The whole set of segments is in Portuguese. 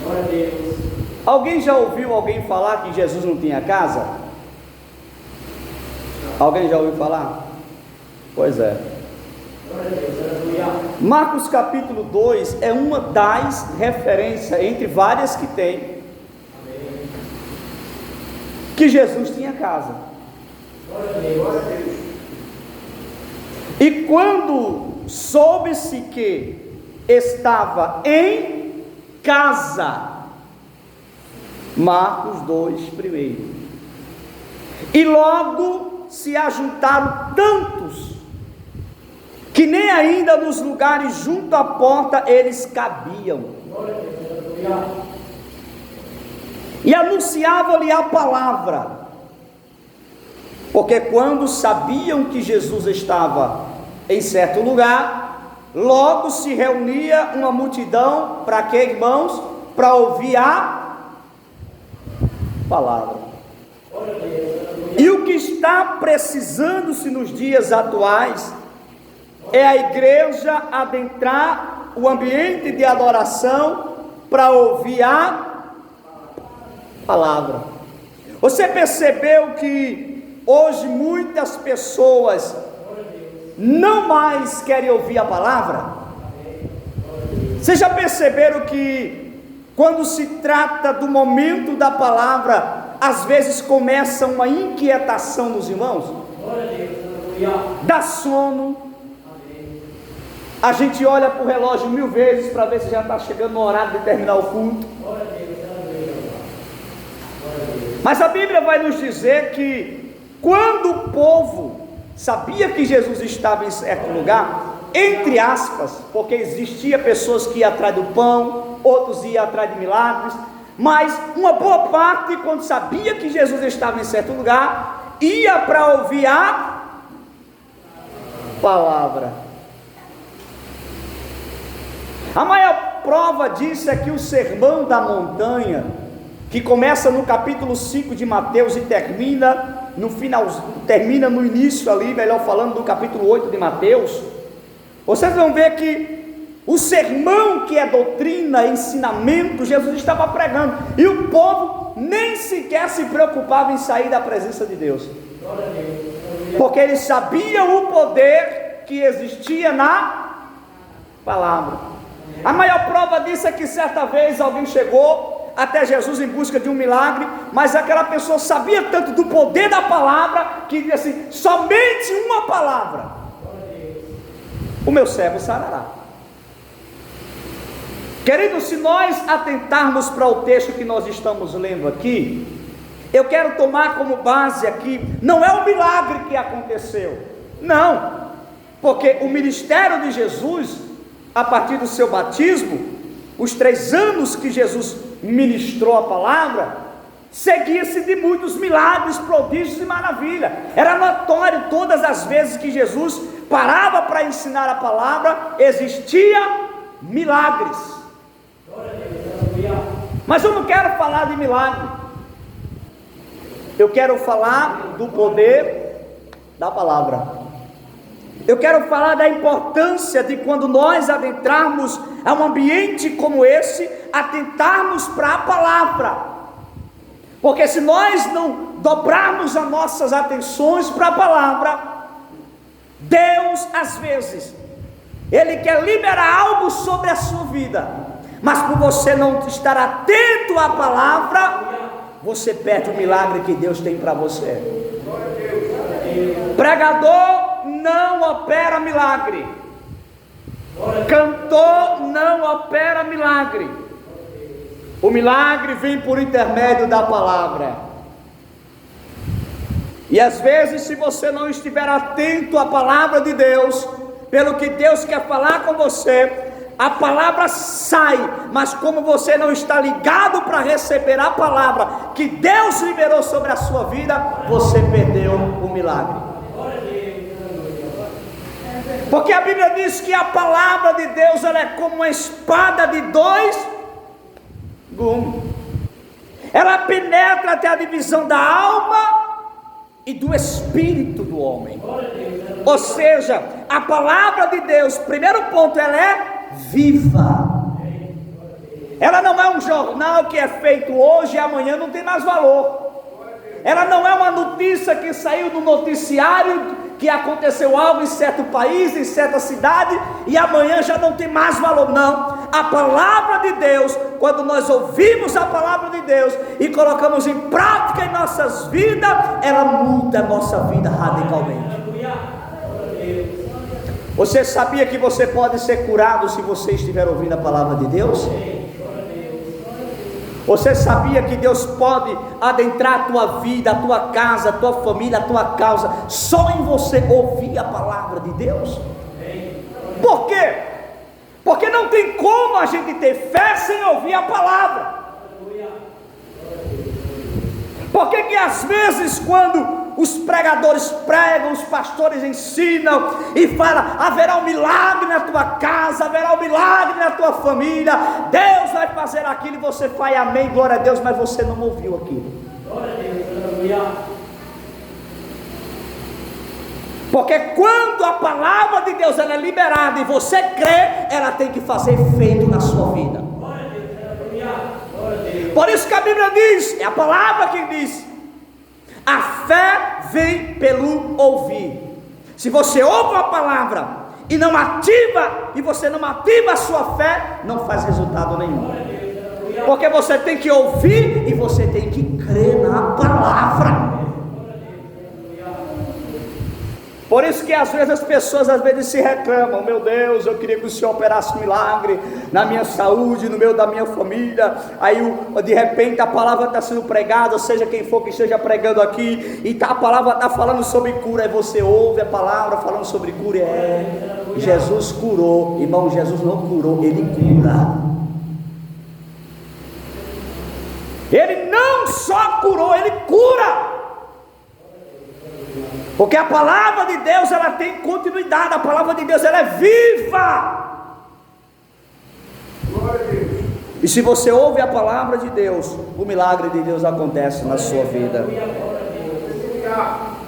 Glória a Deus. Alguém já ouviu alguém falar que Jesus não tinha casa? Alguém já ouviu falar? Pois é. Glória a Deus. Aleluia. Marcos capítulo 2 é uma das referências, entre várias que tem, que Jesus tinha casa. Glória a Deus. Glória a Deus. E quando soube-se que estava em casa, Marcos 2, primeiro, e logo se ajuntaram tantos, que nem ainda nos lugares junto à porta eles cabiam, Glória a Deus. Aleluia. e anunciavam-lhe a palavra, porque quando sabiam que Jesus estava em certo lugar, logo se reunia uma multidão, para quê, irmãos? Para ouvir a palavra. Glória a Deus. Aleluia. E o que está precisando-se nos dias atuais é a igreja adentrar o ambiente de adoração para ouvir a palavra. Você percebeu que hoje muitas pessoas não mais querem ouvir a palavra? Vocês já perceberam que quando se trata do momento da palavra, às vezes começa uma inquietação nos irmãos? Glória a Deus. Aleluia. Dá sono. A gente olha para o relógio 1000 vezes para ver se já está chegando no horário de terminar o culto. Glória a Deus. Aleluia. Glória a Deus. Mas a Bíblia vai nos dizer que quando o povo sabia que Jesus estava em certo lugar, entre aspas, porque existia pessoas que iam atrás do pão, outros iam atrás de milagres, mas uma boa parte, quando sabia que Jesus estava em certo lugar, ia para ouvir a palavra. A maior prova disso é que o Sermão da Montanha, que começa no capítulo 5 de Mateus e termina no final, termina no início ali, melhor falando, do capítulo 8 de Mateus, vocês vão ver que o sermão, que é doutrina, ensinamento, Jesus estava pregando, e o povo nem sequer se preocupava em sair da presença de Deus, Glória a Deus. porque eles sabiam o poder que existia na palavra. A maior prova disso é que certa vez alguém chegou até Jesus em busca de um milagre, mas aquela pessoa sabia tanto do poder da palavra, que dizia assim: somente uma palavra, o meu servo sarará. Queridos, se nós atentarmos para o texto que nós estamos lendo aqui, eu quero tomar como base aqui, não é o milagre que aconteceu, não, porque o ministério de Jesus, a partir do seu batismo, os 3 anos que Jesus ministrou a palavra, seguia-se de muitos milagres, prodígios e maravilha. Era notório, todas as vezes que Jesus parava para ensinar a palavra, existia milagres. Mas eu não quero falar de milagre, eu quero falar do poder da palavra. Eu quero falar da importância de, quando nós adentrarmos a um ambiente como esse, atentarmos para a palavra, porque se nós não dobrarmos as nossas atenções para a palavra, Deus às vezes, Ele quer liberar algo sobre a sua vida, mas por você não estar atento à palavra, você perde o milagre que Deus tem para você. Pregador não opera milagre, cantor não opera milagre. O milagre vem por intermédio da palavra. E às vezes, se você não estiver atento à palavra de Deus, pelo que Deus quer falar com você, a palavra sai, mas como você não está ligado para receber a palavra que Deus liberou sobre a sua vida, você perdeu o milagre. Porque a Bíblia diz que a palavra de Deus, ela é como uma espada de 2 gumes. Ela penetra até a divisão da alma e do espírito do homem. Ou seja, a palavra de Deus, primeiro ponto, ela é viva. Ela não é um jornal que é feito hoje e amanhã não tem mais valor. Ela não é uma notícia que saiu no noticiário que aconteceu algo em certo país, em certa cidade, e amanhã já não tem mais valor. Não, a palavra de Deus, quando nós ouvimos a palavra de Deus e colocamos em prática em nossas vidas, ela muda a nossa vida radicalmente. Você sabia que você pode ser curado se você estiver ouvindo a palavra de Deus? Você sabia que Deus pode adentrar a tua vida, a tua casa, a tua família, a tua causa, só em você ouvir a palavra de Deus? Por quê? Porque não tem como a gente ter fé sem ouvir a palavra. Porque que às vezes quando os pregadores pregam, os pastores ensinam e falam, haverá um milagre na tua casa, haverá um milagre na tua família, Deus vai fazer aquilo, e você faz amém, glória a Deus, mas você não ouviu aquilo. Glória a Deus, aleluia. Porque quando a palavra de Deus ela é liberada e você crê, ela tem que fazer efeito na sua vida. Glória a Deus, aleluia. Por isso que a Bíblia diz, é a palavra que diz, a fé vem pelo ouvir. Se você ouve a palavra e não ativa, e você não ativa a sua fé, não faz resultado nenhum. Porque você tem que ouvir e você tem que crer na palavra. Por isso que às vezes as pessoas se reclamam, meu Deus, eu queria que o Senhor operasse um milagre na minha saúde, no meio da minha família. Aí de repente a palavra está sendo pregada, seja quem for que esteja pregando aqui, e a palavra está falando sobre cura, aí você ouve a palavra falando sobre cura, Jesus curou. Irmão, Jesus não curou, Ele cura. Ele não só curou, Ele cura. Porque a palavra de Deus ela tem continuidade, a palavra de Deus ela é viva. E se você ouve a palavra de Deus, o milagre de Deus acontece na sua vida.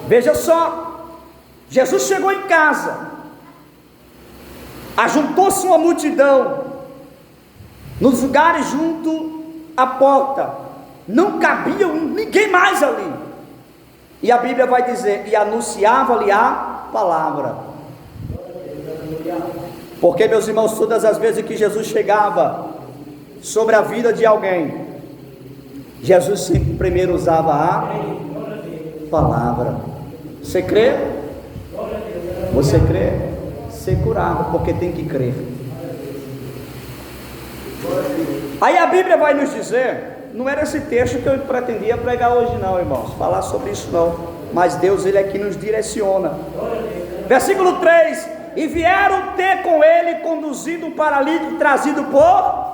Veja só, Jesus chegou em casa, ajuntou-se uma multidão, nos lugares junto à porta, não cabia ninguém mais ali. E a Bíblia vai dizer, e anunciava-lhe a palavra. Porque, meus irmãos, todas as vezes que Jesus chegava sobre a vida de alguém, Jesus sempre primeiro usava a palavra. Você crê? Você crê? Ser curado, porque tem que crer. Aí a Bíblia vai nos dizer, não era esse texto que eu pretendia pregar hoje não, irmãos, falar sobre isso não, mas Deus ele é que nos direciona. Versículo 3, e vieram ter com ele, conduzido um paralítico, trazido por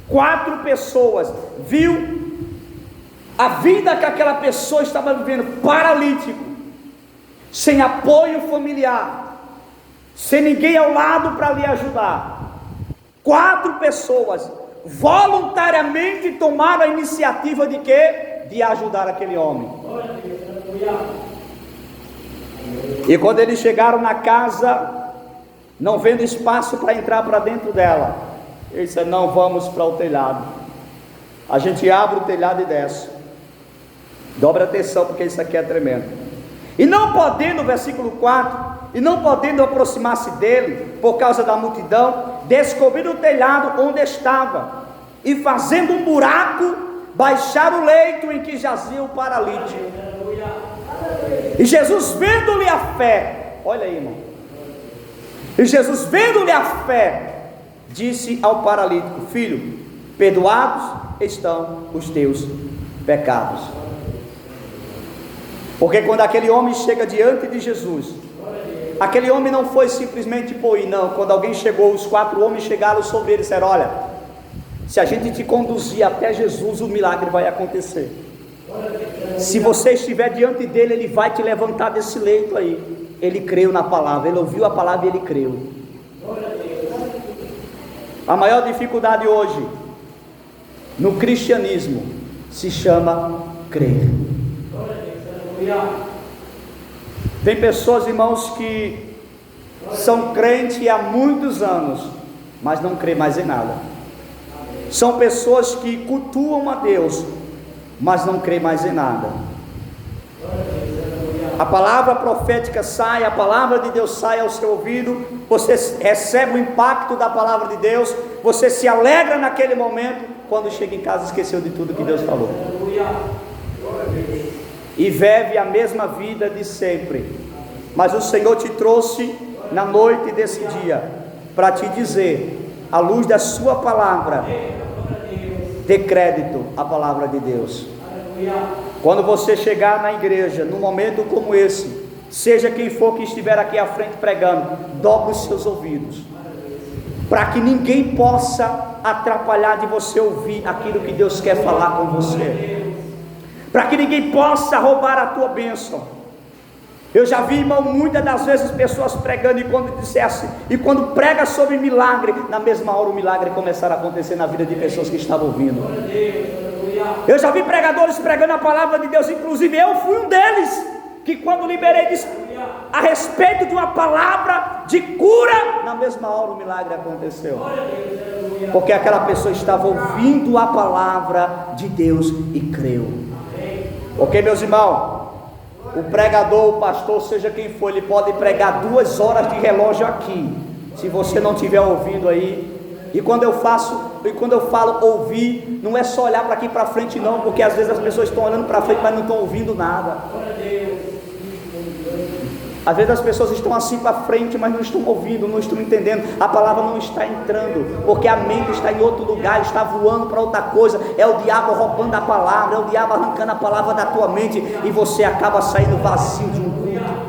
quatro pessoas, viu a vida que aquela pessoa estava vivendo, paralítico, sem apoio familiar, sem ninguém ao lado para lhe ajudar. 4 pessoas voluntariamente tomaram a iniciativa de quê? De ajudar aquele homem. E quando eles chegaram na casa, não vendo espaço para entrar para dentro dela, eles disseram, não, vamos para o telhado. A gente abre o telhado e desce. Dobra atenção, porque isso aqui é tremendo. E não podendo, versículo 4, e não podendo aproximar-se dele, por causa da multidão, descobriram o telhado onde estava, e fazendo um buraco, baixaram o leito em que jazia o paralítico. E Jesus vendo-lhe a fé, olha aí, irmão, e Jesus vendo-lhe a fé, disse ao paralítico, filho, perdoados estão os teus pecados. Porque quando aquele homem chega diante de Jesus, aquele homem não foi simplesmente por ir, não. Quando alguém chegou, os 4 homens chegaram sobre ele e disseram, olha, se a gente te conduzir até Jesus, o milagre vai acontecer. Se você estiver diante dele, ele vai te levantar desse leito aí. Ele creu na palavra, ele ouviu a palavra e ele creu. A maior dificuldade hoje no cristianismo se chama crer. Tem pessoas, irmãos, que são crentes há muitos anos mas não crê mais em nada. São pessoas que cultuam a Deus, mas não crê mais em nada. A palavra profética sai, a palavra de Deus sai ao seu ouvido, você recebe o impacto da palavra de Deus, você se alegra naquele momento, quando chega em casa esqueceu de tudo que Deus falou. E vive a mesma vida de sempre. Mas o Senhor te trouxe na noite desse dia, para te dizer, à luz da sua palavra, dê crédito à palavra de Deus. Quando você chegar na igreja, num momento como esse, seja quem for que estiver aqui à frente pregando, dobre os seus ouvidos, para que ninguém possa atrapalhar de você ouvir aquilo que Deus quer falar com você, para que ninguém possa roubar a tua bênção. Eu já vi, irmão, muitas das vezes pessoas pregando, e quando prega sobre milagre, na mesma hora o milagre começar a acontecer na vida de pessoas que estavam ouvindo. Eu já vi pregadores pregando a palavra de Deus, inclusive eu fui um deles, que quando liberei a respeito de uma palavra de cura, na mesma hora o milagre aconteceu, porque aquela pessoa estava ouvindo a palavra de Deus e creu. Ok, meus irmãos? O pregador, o pastor, seja quem for, ele pode pregar 2 horas de relógio aqui, se você não estiver ouvindo aí. E quando eu falo ouvir, não é só olhar para aqui para frente não, porque às vezes as pessoas estão olhando para frente, mas não estão ouvindo nada. Às vezes as pessoas estão assim para frente, mas não estão ouvindo, não estão entendendo, a palavra não está entrando, porque a mente está em outro lugar, está voando para outra coisa. É o diabo roubando a palavra, é o diabo arrancando a palavra da tua mente, e você acaba saindo vazio de um culto,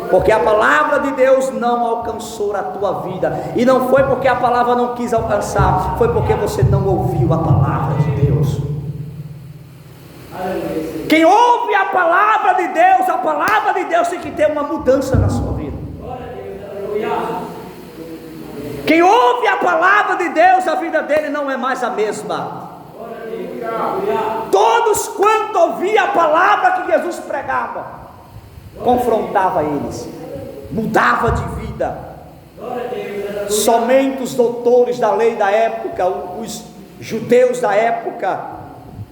porque a palavra de Deus não alcançou a tua vida, e não foi porque a palavra não quis alcançar, foi porque você não ouviu a palavra de Deus. Quem ouve a palavra de Deus tem que ter uma mudança na sua vida. Quem ouve a palavra de Deus, a vida dele não é mais a mesma. Todos quanto ouviam a palavra que Jesus pregava, confrontava eles, mudava de vida. Somente os doutores da lei da época, os judeus da época,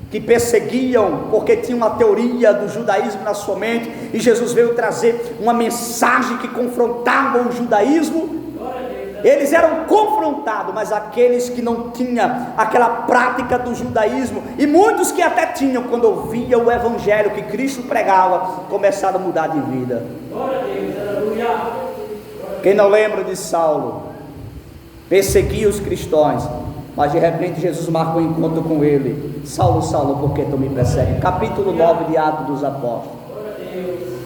que perseguiam, porque tinha uma teoria do judaísmo na sua mente, e Jesus veio trazer uma mensagem que confrontava o judaísmo. Eles eram confrontados, mas aqueles que não tinham aquela prática do judaísmo, e muitos que até tinham, quando ouviam o evangelho que Cristo pregava, começaram a mudar de vida. Quem não lembra de Saulo? Perseguia os cristãos, mas de repente Jesus marca um encontro com ele. Saulo, Saulo, por que tu me persegues? Capítulo 9 de Atos dos Apóstolos.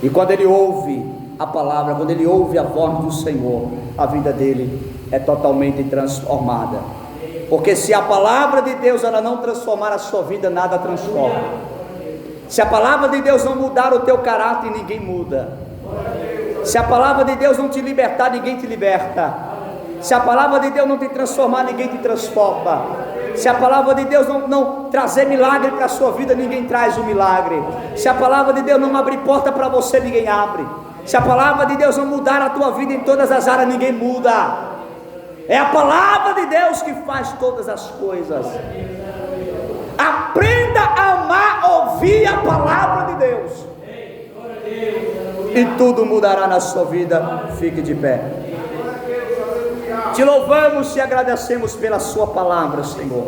E quando ele ouve a palavra, quando ele ouve a voz do Senhor, a vida dele é totalmente transformada. Porque se a palavra de Deus ela não transformar a sua vida, nada transforma. Se a palavra de Deus não mudar o teu caráter, ninguém muda. Se a palavra de Deus não te libertar, ninguém te liberta. Se a palavra de Deus não te transformar, ninguém te transforma. Se a palavra de Deus não trazer milagre para a sua vida, ninguém traz o milagre. Se a palavra de Deus não abrir porta para você, ninguém abre. Se a palavra de Deus não mudar a tua vida em todas as áreas, ninguém muda. É a palavra de Deus que faz todas as coisas. Aprenda a amar, ouvir a palavra de Deus, e tudo mudará na sua vida. Fique de pé. Te louvamos e agradecemos pela sua palavra, Senhor.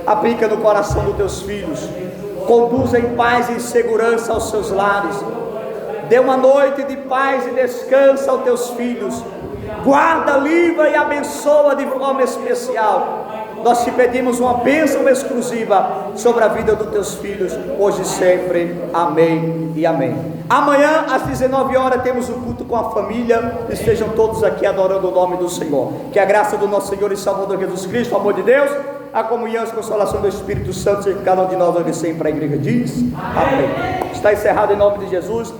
Aplica no coração dos teus filhos, conduza em paz e em segurança aos seus lares, dê uma noite de paz e descanso aos teus filhos, guarda, livra e abençoa de forma especial. Nós te pedimos uma bênção exclusiva sobre a vida dos teus filhos, hoje e sempre. Amém e amém. Amanhã às 19 horas temos um culto com a família. Estejam todos aqui adorando o nome do Senhor. Que a graça do nosso Senhor e Salvador Jesus Cristo, o amor de Deus, a comunhão e a consolação do Espírito Santo seja cada um de nós hoje e sempre. A igreja diz amém. Está encerrado em nome de Jesus.